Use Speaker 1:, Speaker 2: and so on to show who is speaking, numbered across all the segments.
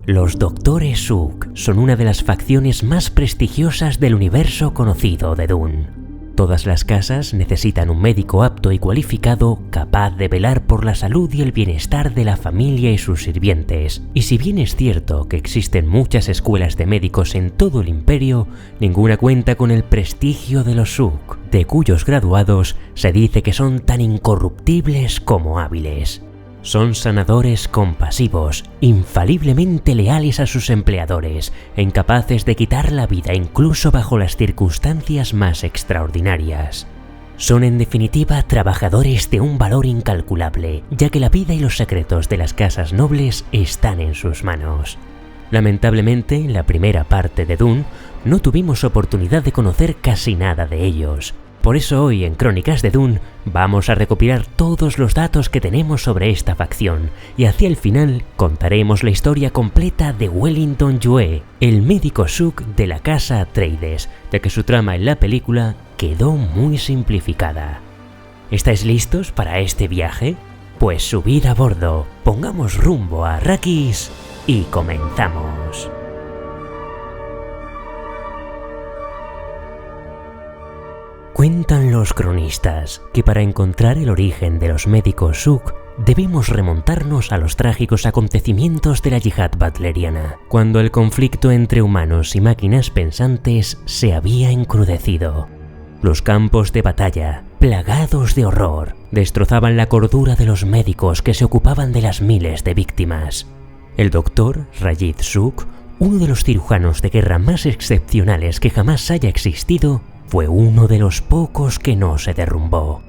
Speaker 1: Los Doctores Suk son una de las facciones más prestigiosas del universo conocido de Dune. Todas las casas necesitan un médico apto y cualificado capaz de velar por la salud y el bienestar de la familia y sus sirvientes. Y si bien es cierto que existen muchas escuelas de médicos en todo el imperio, ninguna cuenta con el prestigio de los Suk, de cuyos graduados se dice que son tan incorruptibles como hábiles. Son sanadores compasivos, infaliblemente leales a sus empleadores e incapaces de quitar la vida incluso bajo las circunstancias más extraordinarias. Son en definitiva trabajadores de un valor incalculable, ya que la vida y los secretos de las casas nobles están en sus manos. Lamentablemente, en la primera parte de Dune no tuvimos oportunidad de conocer casi nada de ellos. Por eso hoy en Crónicas de Dune vamos a recopilar todos los datos que tenemos sobre esta facción y hacia el final contaremos la historia completa de Wellington Yueh, el médico Suk de la casa Atreides, ya que su trama en la película quedó muy simplificada. ¿Estáis listos para este viaje? Pues subid a bordo, pongamos rumbo a Arrakis y comenzamos. Cuentan los cronistas que para encontrar el origen de los médicos Suk debemos remontarnos a los trágicos acontecimientos de la yihad butleriana, cuando el conflicto entre humanos y máquinas pensantes se había encrudecido. Los campos de batalla, plagados de horror, destrozaban la cordura de los médicos que se ocupaban de las miles de víctimas. El doctor Rajid Suk, uno de los cirujanos de guerra más excepcionales que jamás haya existido, fue uno de los pocos que no se derrumbó.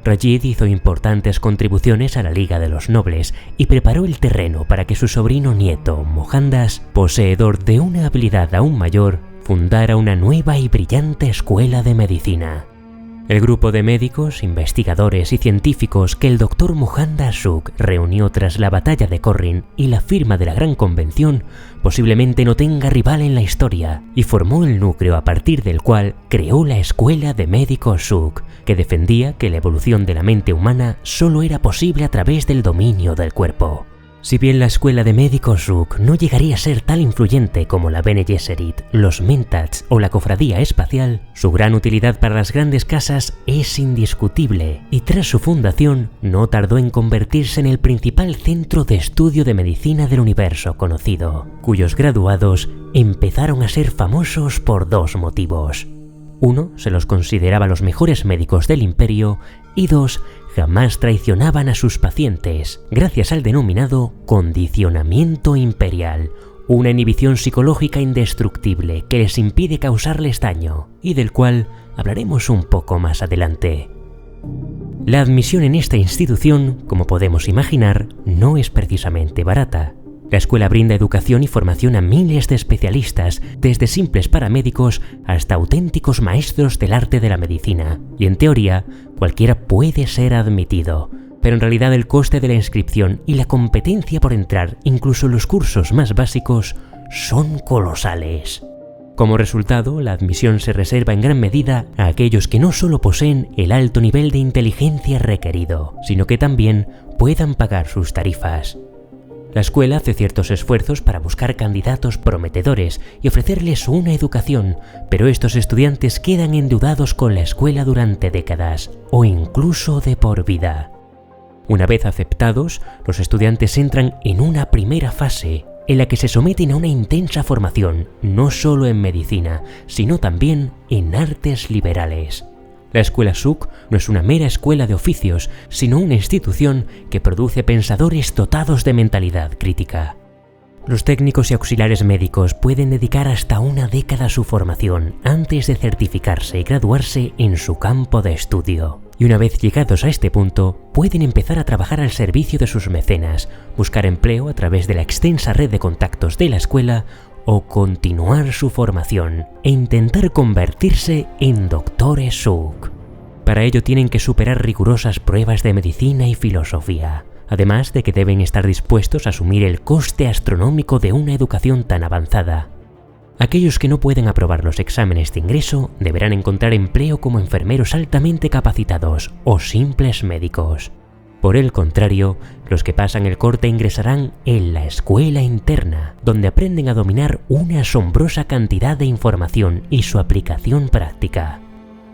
Speaker 1: Rajid hizo importantes contribuciones a la Liga de los Nobles y preparó el terreno para que su sobrino nieto, Mohandas, poseedor de una habilidad aún mayor, fundara una nueva y brillante escuela de medicina. El grupo de médicos, investigadores y científicos que el Dr. Mohandas Suk reunió tras la batalla de Corrin y la firma de la Gran Convención posiblemente no tenga rival en la historia, y formó el núcleo a partir del cual creó la Escuela de Médicos Suk, que defendía que la evolución de la mente humana solo era posible a través del dominio del cuerpo. Si bien la Escuela de Médicos Suk no llegaría a ser tan influyente como la Bene Gesserit, los Mentats o la Cofradía Espacial, su gran utilidad para las grandes casas es indiscutible, y tras su fundación no tardó en convertirse en el principal centro de estudio de medicina del universo conocido, cuyos graduados empezaron a ser famosos por dos motivos. Uno, se los consideraba los mejores médicos del imperio, y dos, jamás traicionaban a sus pacientes, gracias al denominado condicionamiento imperial, una inhibición psicológica indestructible que les impide causarles daño, y del cual hablaremos un poco más adelante. La admisión en esta institución, como podemos imaginar, no es precisamente barata. La escuela brinda educación y formación a miles de especialistas, desde simples paramédicos hasta auténticos maestros del arte de la medicina, y en teoría, cualquiera puede ser admitido, pero en realidad el coste de la inscripción y la competencia por entrar, incluso en los cursos más básicos, son colosales. Como resultado, la admisión se reserva en gran medida a aquellos que no solo poseen el alto nivel de inteligencia requerido, sino que también puedan pagar sus tarifas. La escuela hace ciertos esfuerzos para buscar candidatos prometedores y ofrecerles una educación, pero estos estudiantes quedan endeudados con la escuela durante décadas, o incluso de por vida. Una vez aceptados, los estudiantes entran en una primera fase, en la que se someten a una intensa formación, no solo en medicina, sino también en artes liberales. La Escuela Suk no es una mera escuela de oficios, sino una institución que produce pensadores dotados de mentalidad crítica. Los técnicos y auxiliares médicos pueden dedicar hasta una década a su formación antes de certificarse y graduarse en su campo de estudio. Y una vez llegados a este punto, pueden empezar a trabajar al servicio de sus mecenas, buscar empleo a través de la extensa red de contactos de la escuela o continuar su formación e intentar convertirse en doctores Suk. Para ello tienen que superar rigurosas pruebas de medicina y filosofía, además de que deben estar dispuestos a asumir el coste astronómico de una educación tan avanzada. Aquellos que no pueden aprobar los exámenes de ingreso deberán encontrar empleo como enfermeros altamente capacitados o simples médicos. Por el contrario, los que pasan el corte ingresarán en la escuela interna, donde aprenden a dominar una asombrosa cantidad de información y su aplicación práctica.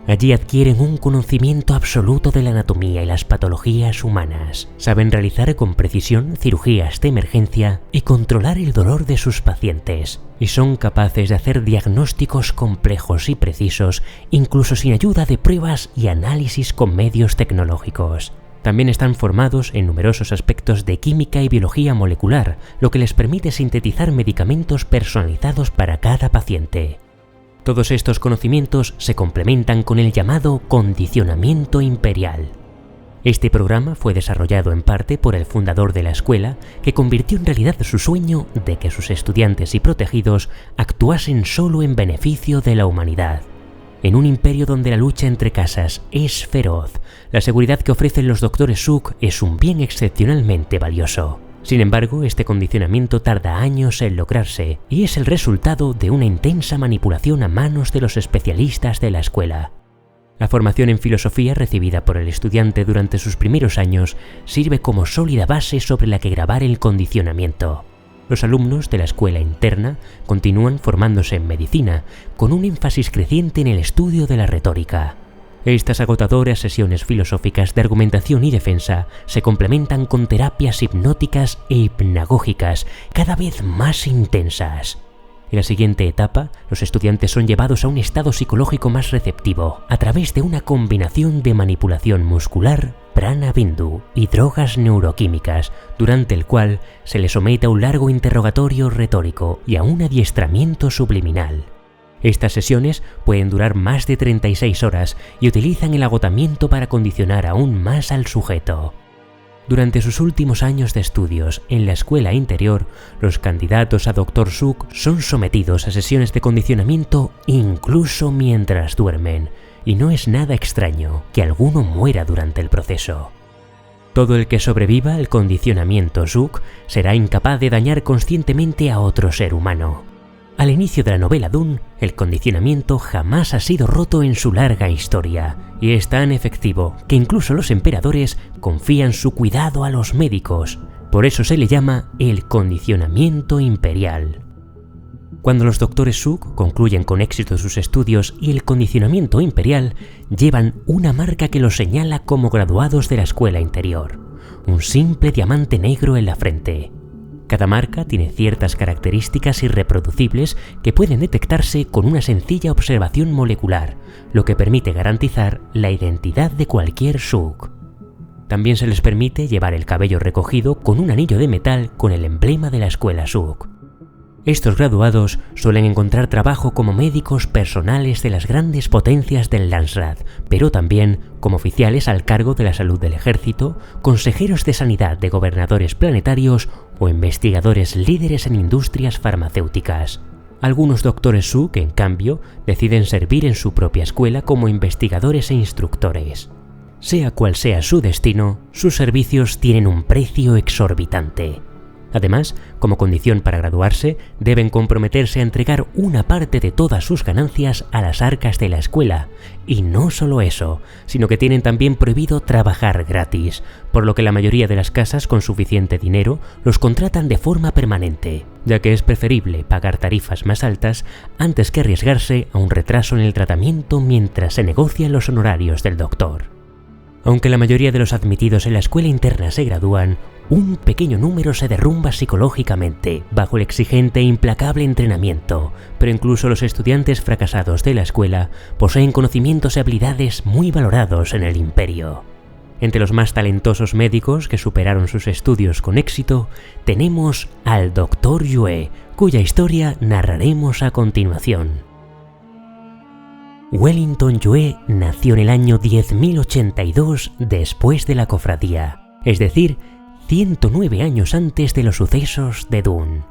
Speaker 1: Allí adquieren un conocimiento absoluto de la anatomía y las patologías humanas. Saben realizar con precisión cirugías de emergencia y controlar el dolor de sus pacientes. Y son capaces de hacer diagnósticos complejos y precisos, incluso sin ayuda de pruebas y análisis con medios tecnológicos. También están formados en numerosos aspectos de química y biología molecular, lo que les permite sintetizar medicamentos personalizados para cada paciente. Todos estos conocimientos se complementan con el llamado condicionamiento imperial. Este programa fue desarrollado en parte por el fundador de la escuela, que convirtió en realidad su sueño de que sus estudiantes y protegidos actuasen solo en beneficio de la humanidad. En un imperio donde la lucha entre casas es feroz, la seguridad que ofrecen los doctores Suk es un bien excepcionalmente valioso. Sin embargo, este condicionamiento tarda años en lograrse y es el resultado de una intensa manipulación a manos de los especialistas de la escuela. La formación en filosofía recibida por el estudiante durante sus primeros años sirve como sólida base sobre la que grabar el condicionamiento. Los alumnos de la escuela interna continúan formándose en medicina, con un énfasis creciente en el estudio de la retórica. Estas agotadoras sesiones filosóficas de argumentación y defensa se complementan con terapias hipnóticas e hipnagógicas cada vez más intensas. En la siguiente etapa, los estudiantes son llevados a un estado psicológico más receptivo a través de una combinación de manipulación muscular, prana bindu y drogas neuroquímicas, durante el cual se les somete a un largo interrogatorio retórico y a un adiestramiento subliminal. Estas sesiones pueden durar más de 36 horas y utilizan el agotamiento para condicionar aún más al sujeto. Durante sus últimos años de estudios en la escuela interior, los candidatos a Dr. Suk son sometidos a sesiones de condicionamiento incluso mientras duermen, y no es nada extraño que alguno muera durante el proceso. Todo el que sobreviva al condicionamiento Suk será incapaz de dañar conscientemente a otro ser humano. Al inicio de la novela Dune, el condicionamiento jamás ha sido roto en su larga historia, y es tan efectivo que incluso los emperadores confían su cuidado a los médicos. Por eso se le llama el condicionamiento imperial. Cuando los doctores Suk concluyen con éxito sus estudios y el condicionamiento imperial, llevan una marca que los señala como graduados de la escuela interior, un simple diamante negro en la frente. Cada marca tiene ciertas características irreproducibles que pueden detectarse con una sencilla observación molecular, lo que permite garantizar la identidad de cualquier Suk. También se les permite llevar el cabello recogido con un anillo de metal con el emblema de la escuela Suk. Estos graduados suelen encontrar trabajo como médicos personales de las grandes potencias del Landsraad, pero también como oficiales al cargo de la salud del ejército, consejeros de sanidad de gobernadores planetarios o investigadores líderes en industrias farmacéuticas. Algunos doctores Suk, en cambio, deciden servir en su propia escuela como investigadores e instructores. Sea cual sea su destino, sus servicios tienen un precio exorbitante. Además, como condición para graduarse, deben comprometerse a entregar una parte de todas sus ganancias a las arcas de la escuela. Y no solo eso, sino que tienen también prohibido trabajar gratis, por lo que la mayoría de las casas con suficiente dinero los contratan de forma permanente, ya que es preferible pagar tarifas más altas antes que arriesgarse a un retraso en el tratamiento mientras se negocian los honorarios del doctor. Aunque la mayoría de los admitidos en la escuela interna se gradúan, un pequeño número se derrumba psicológicamente bajo el exigente e implacable entrenamiento, pero incluso los estudiantes fracasados de la escuela poseen conocimientos y habilidades muy valorados en el imperio. Entre los más talentosos médicos que superaron sus estudios con éxito, tenemos al Dr. Yue, cuya historia narraremos a continuación. Wellington Yue nació en el año 10.082 después de la cofradía, es decir, 109 años antes de los sucesos de Dune.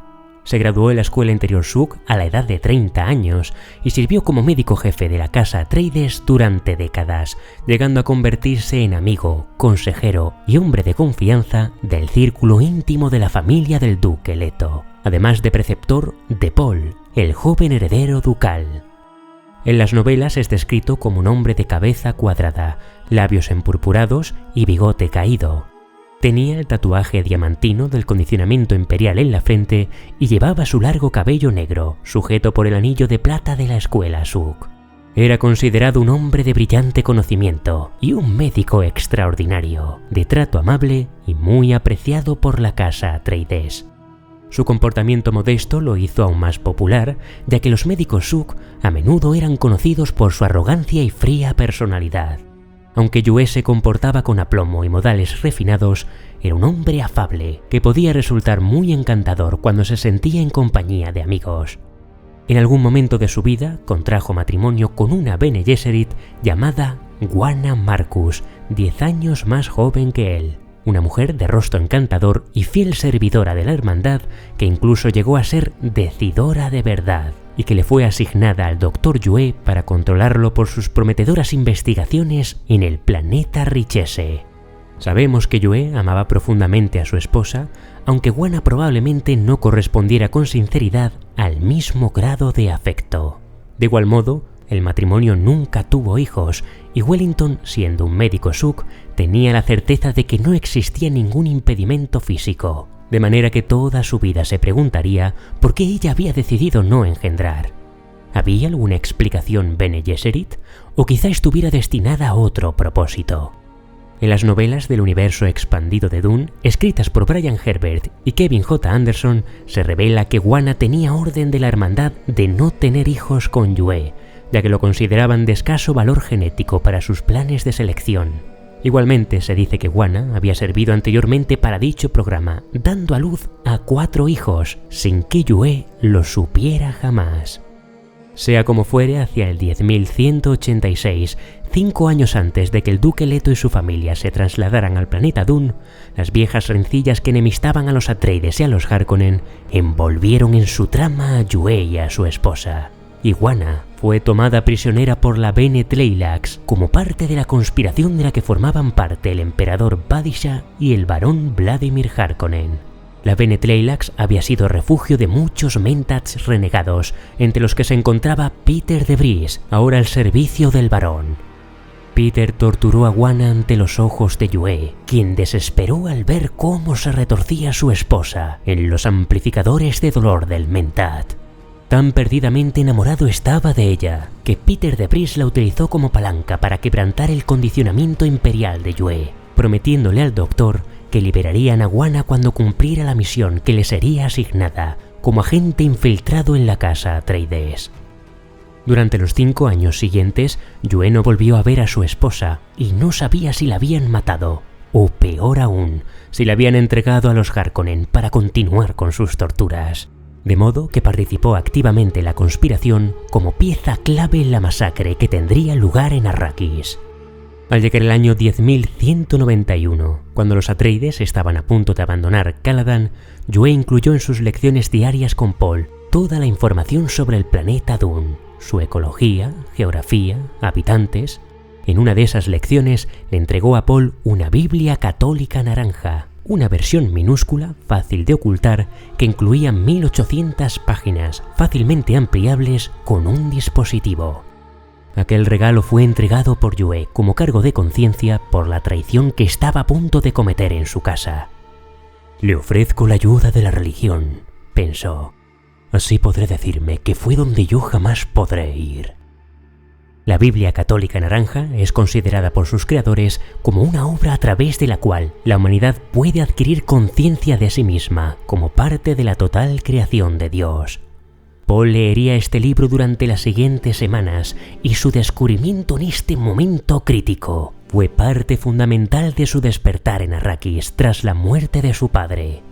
Speaker 1: Se graduó en la escuela interior Suk a la edad de 30 años y sirvió como médico jefe de la casa Atreides durante décadas, llegando a convertirse en amigo, consejero y hombre de confianza del círculo íntimo de la familia del duque Leto, además de preceptor de Paul, el joven heredero ducal. En las novelas es descrito como un hombre de cabeza cuadrada, labios empurpurados y bigote caído. Tenía el tatuaje diamantino del condicionamiento imperial en la frente y llevaba su largo cabello negro, sujeto por el anillo de plata de la escuela Suk. Era considerado un hombre de brillante conocimiento y un médico extraordinario, de trato amable y muy apreciado por la casa Atreides. Su comportamiento modesto lo hizo aún más popular, ya que los médicos Suk a menudo eran conocidos por su arrogancia y fría personalidad. Aunque Yue se comportaba con aplomo y modales refinados, era un hombre afable que podía resultar muy encantador cuando se sentía en compañía de amigos. En algún momento de su vida contrajo matrimonio con una Bene Gesserit llamada Guana Marcus, 10 años más joven que él, una mujer de rostro encantador y fiel servidora de la hermandad que incluso llegó a ser decidora de verdad, y que le fue asignada al Dr. Yue para controlarlo por sus prometedoras investigaciones en el planeta Richese. Sabemos que Yue amaba profundamente a su esposa, aunque Guana probablemente no correspondiera con sinceridad al mismo grado de afecto. De igual modo, el matrimonio nunca tuvo hijos, y Wellington, siendo un médico Suk, tenía la certeza de que no existía ningún impedimento físico, de manera que toda su vida se preguntaría por qué ella había decidido no engendrar. ¿Había alguna explicación Bene Gesserit? ¿O quizá estuviera destinada a otro propósito? En las novelas del universo expandido de Dune, escritas por Brian Herbert y Kevin J. Anderson, se revela que Guana tenía orden de la hermandad de no tener hijos con Yue, ya que lo consideraban de escaso valor genético para sus planes de selección. Igualmente se dice que Guana había servido anteriormente para dicho programa, dando a luz a 4 hijos, sin que Yue lo supiera jamás. Sea como fuere, hacia el 10.186, 5 años antes de que el duque Leto y su familia se trasladaran al planeta Dune, las viejas rencillas que enemistaban a los Atreides y a los Harkonnen envolvieron en su trama a Yue y a su esposa. Y Guana fue tomada prisionera por la Bene Tleilax como parte de la conspiración de la que formaban parte el emperador Badishah y el barón Vladimir Harkonnen. La Bene Tleilax había sido refugio de muchos Mentats renegados, entre los que se encontraba Peter de Vries, ahora al servicio del barón. Peter torturó a Guana ante los ojos de Yue, quien desesperó al ver cómo se retorcía su esposa en los amplificadores de dolor del Mentat. Tan perdidamente enamorado estaba de ella, que Peter de Vries la utilizó como palanca para quebrantar el condicionamiento imperial de Yue, prometiéndole al doctor que liberarían a Guana cuando cumpliera la misión que le sería asignada como agente infiltrado en la casa Atreides. Durante los 5 años siguientes, Yue no volvió a ver a su esposa y no sabía si la habían matado, o peor aún, si la habían entregado a los Harkonnen para continuar con sus torturas. De modo que participó activamente en la conspiración como pieza clave en la masacre que tendría lugar en Arrakis. Al llegar el año 10.191, cuando los Atreides estaban a punto de abandonar Caladan, Yue incluyó en sus lecciones diarias con Paul toda la información sobre el planeta Dune, su ecología, geografía, habitantes. En una de esas lecciones le entregó a Paul una Biblia católica naranja, una versión minúscula, fácil de ocultar, que incluía 1800 páginas, fácilmente ampliables con un dispositivo. Aquel regalo fue entregado por Yue como cargo de conciencia por la traición que estaba a punto de cometer en su casa. «Le ofrezco la ayuda de la religión», pensó. «Así podré decirme que fue donde yo jamás podré ir». La Biblia católica naranja es considerada por sus creadores como una obra a través de la cual la humanidad puede adquirir conciencia de sí misma como parte de la total creación de Dios. Paul leería este libro durante las siguientes semanas y su descubrimiento en este momento crítico fue parte fundamental de su despertar en Arrakis tras la muerte de su padre.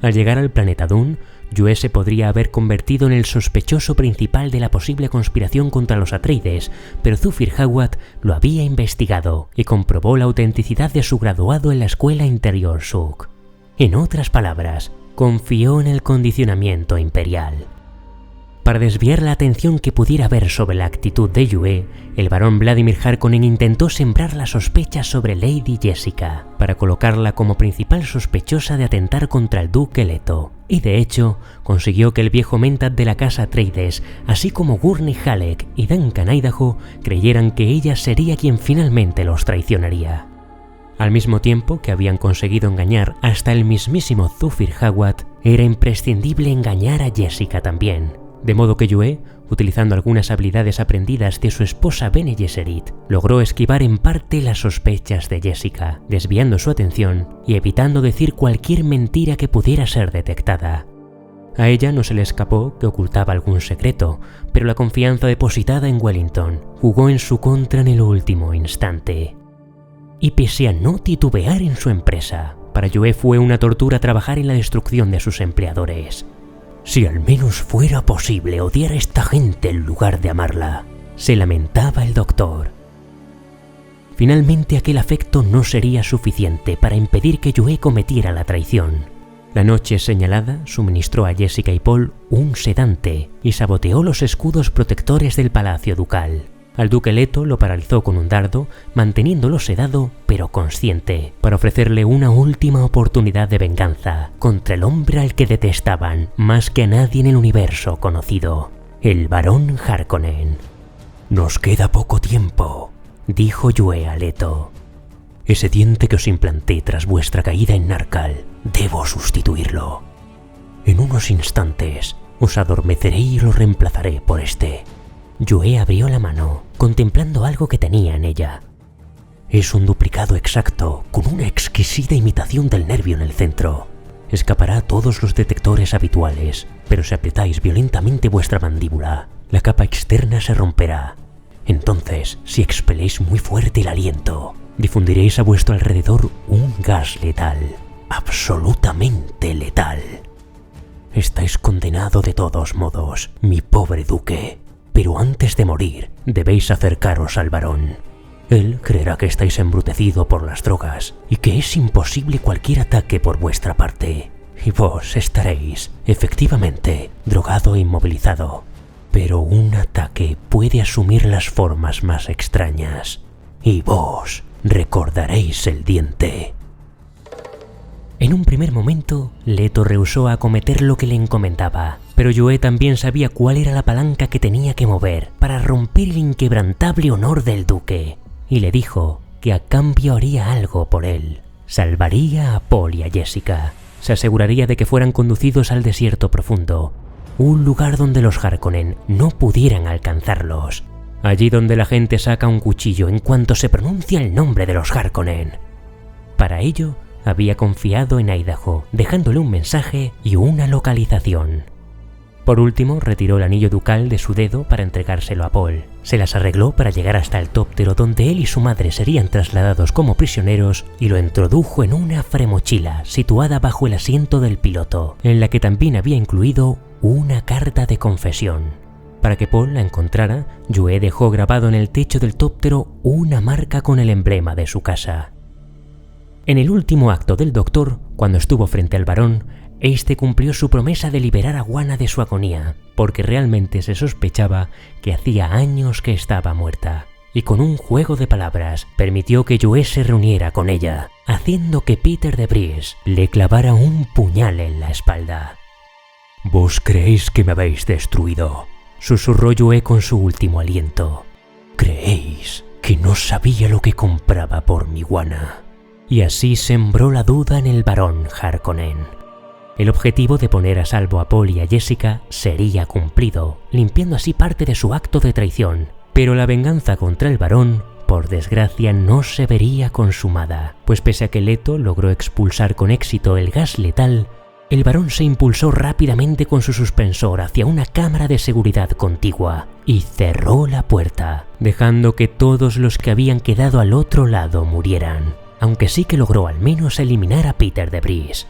Speaker 1: Al llegar al planeta Dune, Yue se podría haber convertido en el sospechoso principal de la posible conspiración contra los Atreides, pero Zufir Hawat lo había investigado y comprobó la autenticidad de su graduado en la Escuela Interior Suk. En otras palabras, confió en el condicionamiento imperial. Para desviar la atención que pudiera haber sobre la actitud de Yue, el barón Vladimir Harkonnen intentó sembrar la sospecha sobre Lady Jessica, para colocarla como principal sospechosa de atentar contra el duque Leto, y de hecho, consiguió que el viejo Mentat de la casa Atreides, así como Gurney Halleck y Duncan Idaho, creyeran que ella sería quien finalmente los traicionaría. Al mismo tiempo que habían conseguido engañar hasta el mismísimo Zufir Hawat, era imprescindible engañar a Jessica también. De modo que Yue, utilizando algunas habilidades aprendidas de su esposa Bene Gesserit, logró esquivar en parte las sospechas de Jessica, desviando su atención y evitando decir cualquier mentira que pudiera ser detectada. A ella no se le escapó que ocultaba algún secreto, pero la confianza depositada en Wellington jugó en su contra en el último instante. Y pese a no titubear en su empresa, para Yue fue una tortura trabajar en la destrucción de sus empleadores. Si al menos fuera posible odiar a esta gente en lugar de amarla, se lamentaba el doctor. Finalmente aquel afecto no sería suficiente para impedir que Yue cometiera la traición. La noche señalada suministró a Jessica y Paul un sedante y saboteó los escudos protectores del palacio ducal. Al duque Leto lo paralizó con un dardo, manteniéndolo sedado pero consciente, para ofrecerle una última oportunidad de venganza contra el hombre al que detestaban más que a nadie en el universo conocido, el barón Harkonnen. «Nos queda poco tiempo», dijo Yue a Leto. «Ese diente que os implanté tras vuestra caída en Narcal, debo sustituirlo. En unos instantes os adormeceré y lo reemplazaré por este». Yue abrió la mano, contemplando algo que tenía en ella. Es un duplicado exacto, con una exquisita imitación del nervio en el centro. Escapará a todos los detectores habituales, pero si apretáis violentamente vuestra mandíbula, la capa externa se romperá. Entonces, si expeléis muy fuerte el aliento, difundiréis a vuestro alrededor un gas letal, absolutamente letal. Estáis condenado de todos modos, mi pobre duque. Pero antes de morir, debéis acercaros al varón. Él creerá que estáis embrutecido por las drogas y que es imposible cualquier ataque por vuestra parte. Y vos estaréis, efectivamente, drogado e inmovilizado. Pero un ataque puede asumir las formas más extrañas. Y vos recordaréis el diente. En un primer momento, Leto rehusó acometer lo que le encomendaba, pero Yue también sabía cuál era la palanca que tenía que mover para romper el inquebrantable honor del duque, y le dijo que a cambio haría algo por él. Salvaría a Paul y a Jessica, se aseguraría de que fueran conducidos al desierto profundo, un lugar donde los Harkonnen no pudieran alcanzarlos, allí donde la gente saca un cuchillo en cuanto se pronuncia el nombre de los Harkonnen. Para ello, había confiado en Idaho, dejándole un mensaje y una localización. Por último, retiró el anillo ducal de su dedo para entregárselo a Paul. Se las arregló para llegar hasta el tóptero donde él y su madre serían trasladados como prisioneros y lo introdujo en una fremochila situada bajo el asiento del piloto, en la que también había incluido una carta de confesión. Para que Paul la encontrara, Yue dejó grabado en el techo del tóptero una marca con el emblema de su casa. En el último acto del doctor, cuando estuvo frente al varón, este cumplió su promesa de liberar a Wanna de su agonía, porque realmente se sospechaba que hacía años que estaba muerta, y con un juego de palabras permitió que Yue se reuniera con ella, haciendo que Peter de Vries le clavara un puñal en la espalda. «Vos creéis que me habéis destruido», susurró Yue con su último aliento. «Creéis que no sabía lo que compraba por mi Wanna». Y así sembró la duda en el barón Harkonnen. El objetivo de poner a salvo a Paul y a Jessica sería cumplido, limpiando así parte de su acto de traición, pero la venganza contra el barón, por desgracia, no se vería consumada, pues pese a que Leto logró expulsar con éxito el gas letal, el barón se impulsó rápidamente con su suspensor hacia una cámara de seguridad contigua y cerró la puerta, dejando que todos los que habían quedado al otro lado murieran, aunque sí que logró al menos eliminar a Peter de Vries.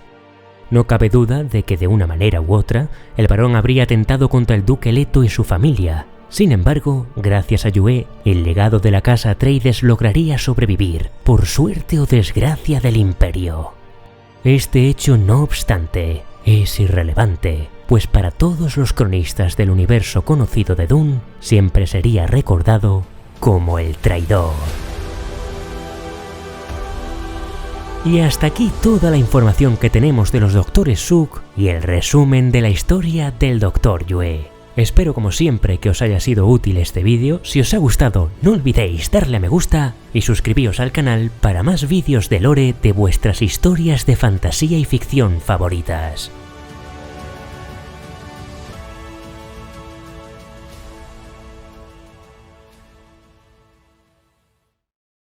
Speaker 1: No cabe duda de que de una manera u otra, el barón habría atentado contra el duque Leto y su familia. Sin embargo, gracias a Yue, el legado de la casa Atreides lograría sobrevivir, por suerte o desgracia del imperio. Este hecho, no obstante, es irrelevante, pues para todos los cronistas del universo conocido de Dune, siempre sería recordado como el traidor. Y hasta aquí toda la información que tenemos de los doctores Suk y el resumen de la historia del Dr. Yue. Espero como siempre que os haya sido útil este vídeo. Si os ha gustado, no olvidéis darle a me gusta y suscribíos al canal para más vídeos de lore de vuestras historias de fantasía y ficción favoritas.